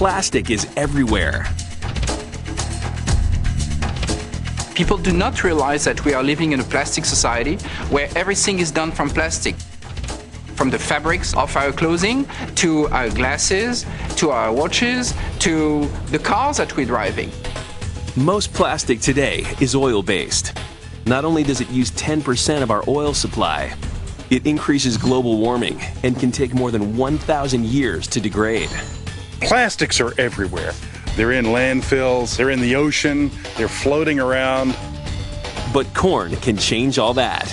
Plastic is everywhere. People do not realize that we are living in a plastic society where everything is done from plastic. From the fabrics of our clothing, to our glasses, to our watches, to the cars that we're driving. Most plastic today is oil-based. Not only does it use 10% of our oil supply, it increases global warming and can take more than 1,000 years to degrade. Plastics are everywhere. They're in landfills, they're in the ocean, they're floating around. But corn can change all that.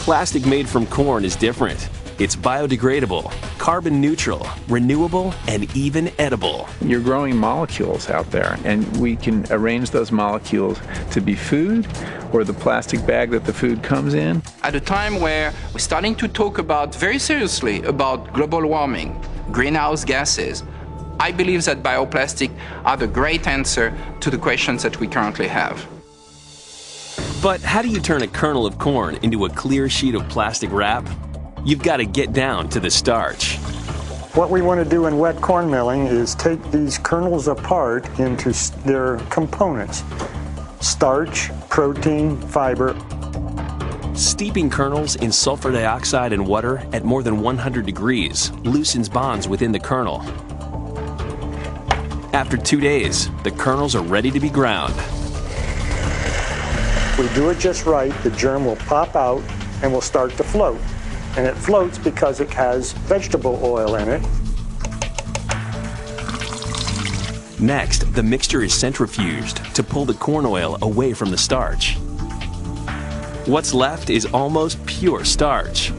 Plastic made from corn is different. It's biodegradable, carbon neutral, renewable, and even edible. You're growing molecules out there, and we can arrange those molecules to be food or the plastic bag that the food comes in. At a time where we're starting to talk very seriously about global warming, greenhouse gases, I believe that bioplastic are the great answer to the questions that we currently have. But how do you turn a kernel of corn into a clear sheet of plastic wrap? You've got to get down to the starch. What we want to do in wet corn milling is take these kernels apart into their components: starch, protein, fiber. Steeping kernels in sulfur dioxide and water at more than 100 degrees loosens bonds within the kernel. After 2 days, the kernels are ready to be ground. If we do it just right, the germ will pop out and will start to float. And it floats because it has vegetable oil in it. Next, the mixture is centrifuged to pull the corn oil away from the starch. What's left is almost pure starch.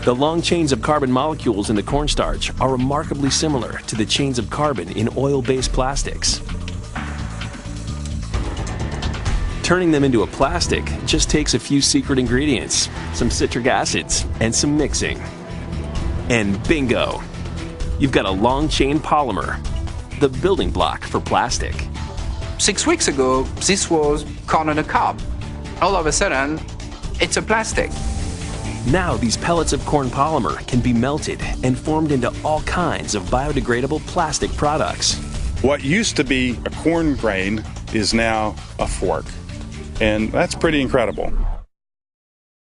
The long chains of carbon molecules in the cornstarch are remarkably similar to the chains of carbon in oil-based plastics. Turning them into a plastic just takes a few secret ingredients, some citric acids, and some mixing. And bingo! You've got a long-chain polymer, the building block for plastic. 6 weeks ago, this was corn on a cob. All of a sudden, it's a plastic. Now these pellets of corn polymer can be melted and formed into all kinds of biodegradable plastic products. What used to be a corn grain is now a fork. And that's pretty incredible.